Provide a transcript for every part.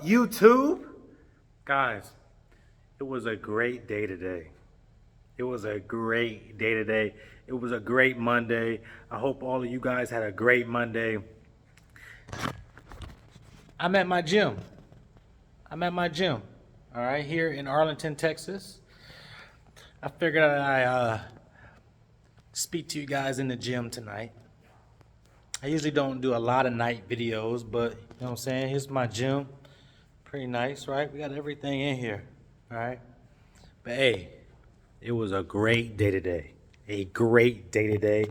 up, YouTube? Guys, it was a great day today. It was a great day today. It was a great Monday. I hope all of you guys had a great Monday. I'm at my gym. All right, here in Arlington, Texas. I figured I'd speak to you guys in the gym tonight. I usually don't do a lot of night videos, but you know what I'm saying? Here's my gym. Pretty nice, right? We got everything in here, all right? But hey, it was a great day today. A great day today.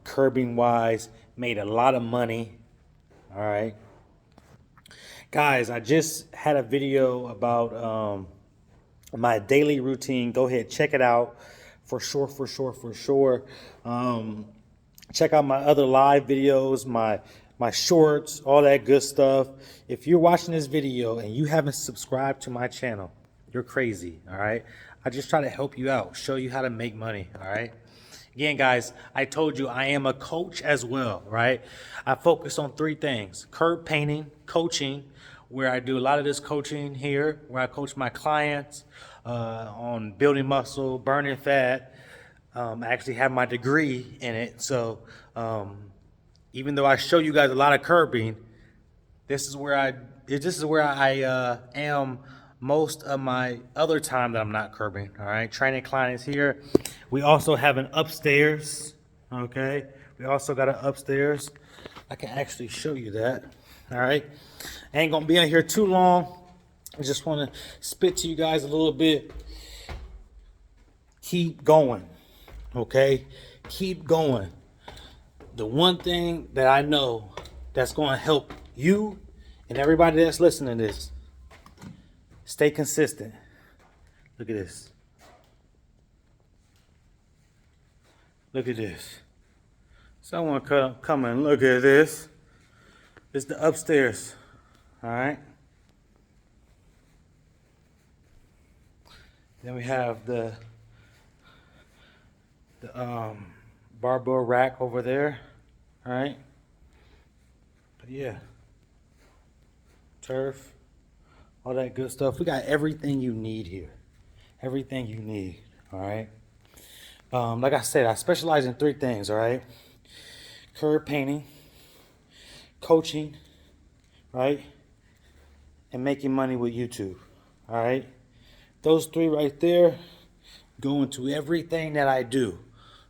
Curbing wise, made a lot of money, all right? Guys, I just had a video about my daily routine. Go ahead, check it out for sure. Check out my other live videos, my shorts, all that good stuff. If you're watching this video and you haven't subscribed to my channel, you're crazy, all right? I just try to help you out, show you how to make money, all right? Again, guys, I told you I am a coach as well, right? I focus on three things: curb painting, coaching, where I do a lot of this coaching here, where I coach my clients on building muscle, burning fat. I actually have my degree in it. So even though I show you guys a lot of curbing, this is where I am most of my other time that I'm not curbing. All right, training clients here. We also have an upstairs. Okay, we also got an upstairs. I can actually show you that. All right, I ain't gonna be in here too long. I just want to spit to you guys a little bit. Keep going. Okay, keep going. The one thing that I know that's going to help you and everybody that's listening to this: stay consistent. Look at this. Look at this. Someone come and look at this. It's the upstairs. All right. Then we have the barbell rack over there. All right. But yeah, turf, all that good stuff. We got everything you need here. Everything you need. All right. Like I said, I specialize in three things. All right. Curb painting, coaching, right, and making money with YouTube. All right. Those three right there go into everything that I do.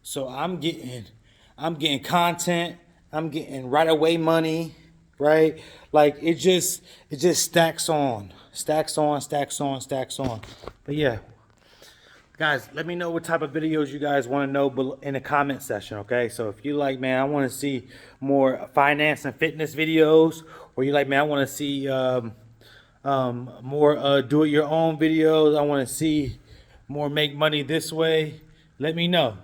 So I'm getting content. I'm getting right away money, right? Like it just stacks on. But yeah, guys, let me know what type of videos you guys want to know in the comment section, okay? So if you like, man, I want to see more finance and fitness videos, or you like, man, I want to see more do-it-your-own videos, I want to see more make money this way, let me know.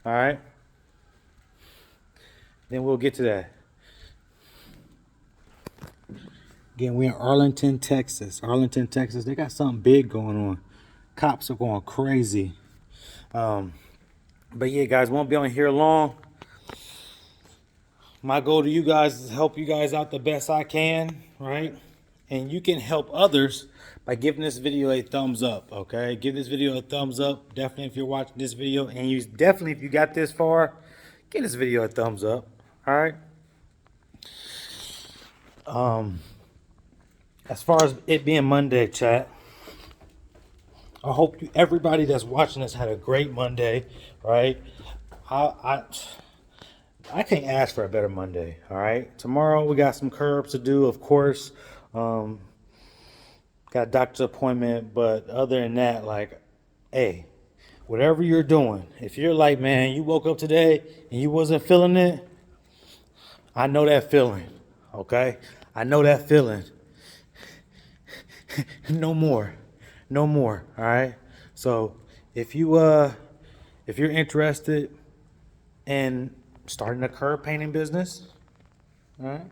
All right, then we'll get to that. Again, we're in Arlington, Texas. They got something big going on. Cops are going crazy. But yeah, guys, won't be on here long. My goal to you guys is to help you guys out the best I can, right? And you can help others by giving this video a thumbs up, okay? Give this video a thumbs up. Definitely if you're watching this video, and if you got this far, give this video a thumbs up, all right? As far as it being Monday, chat, I hope everybody that's watching this had a great Monday, right? I can't ask for a better Monday, all right? Tomorrow we got some curbs to do, of course. Got a doctor's appointment, but other than that, like, hey, whatever you're doing, if you're like, man, you woke up today and you wasn't feeling it, I know that feeling, okay? I know that feeling. No more, all right? So if you're interested in starting a curb painting business, all right,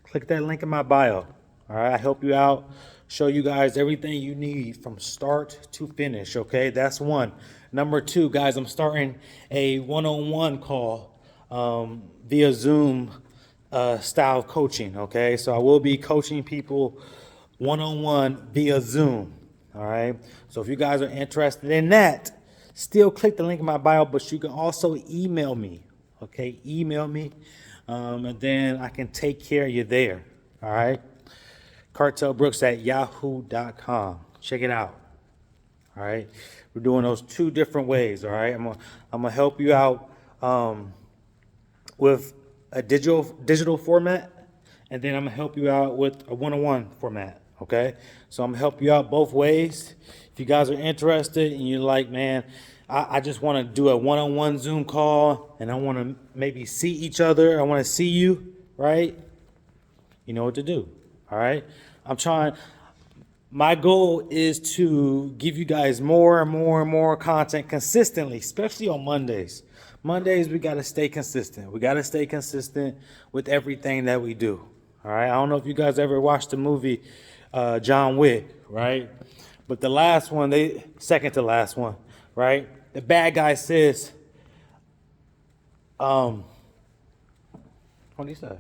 click that link in my bio. All right, I help you out, show you guys everything you need from start to finish, okay? That's one. Number two, guys, I'm starting a one-on-one call via Zoom style coaching, okay? So I will be coaching people one-on-one via Zoom. All right. So if you guys are interested in that, still click the link in my bio, but you can also email me. Okay. Email me. And then I can take care of you there. All right. cartelbrooks@yahoo.com. Check it out. All right. We're doing those two different ways. All right. I'm gonna help you out with a digital format, and then I'm gonna help you out with a one-on-one format. Okay. So I'm gonna help you out both ways. If you guys are interested and you're like, man, I just want to do a one-on-one Zoom call, and I want to maybe see each other. I want to see you, right? You know what to do. All right. My goal is to give you guys more and more and more content consistently, especially on Mondays. Mondays, we got to stay consistent. We got to stay consistent with everything that we do. All right. I don't know if you guys ever watched the movie John Wick, right? But the last one, second to last one, right? The bad guy says, what do you say?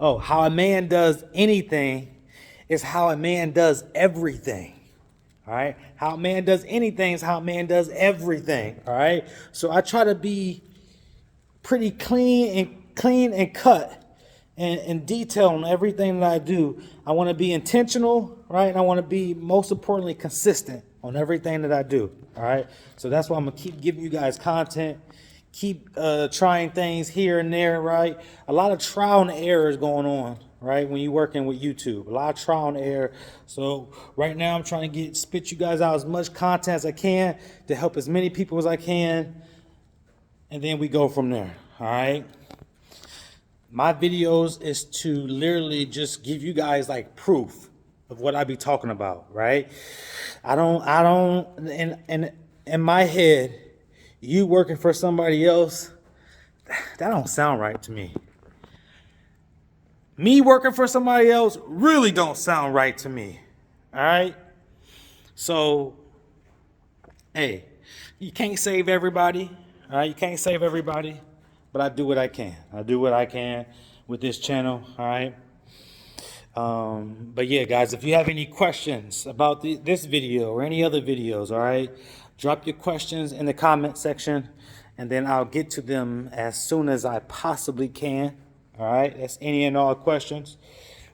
Oh, how a man does anything is how a man does everything. All right. How a man does anything is how a man does everything. All right. So I try to be pretty clean and cut and detail on everything that I do. I want to be intentional, right? And I want to be, most importantly, consistent on everything that I do. All right. So that's why I'm going to keep giving you guys content, keep trying things here and there, right? A lot of trial and error is going on, right? When you're working with YouTube, a lot of trial and error. So right now I'm trying to spit you guys out as much content as I can to help as many people as I can. And then we go from there. All right. My videos is to literally just give you guys like proof of what I be talking about, right? I don't, in my head, you working for somebody else, that don't sound right to me. Me working for somebody else really don't sound right to me, all right? So, hey, you can't save everybody, all right? You can't save everybody, but I do what I can. I do what I can with this channel, all right? But yeah, guys, if you have any questions about this video or any other videos, all right, drop your questions in the comment section, and then I'll get to them as soon as I possibly can. All right, that's any and all questions.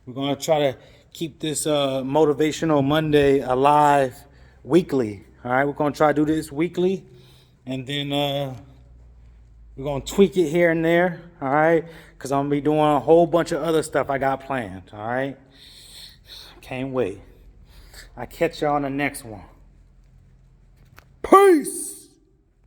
We're going to try to keep this Motivational Monday alive weekly. All right, we're going to try to do this weekly, and then we're going to tweak it here and there. All right, because I'm going to be doing a whole bunch of other stuff I got planned. All right, can't wait. I'll catch you on the next one. Peace.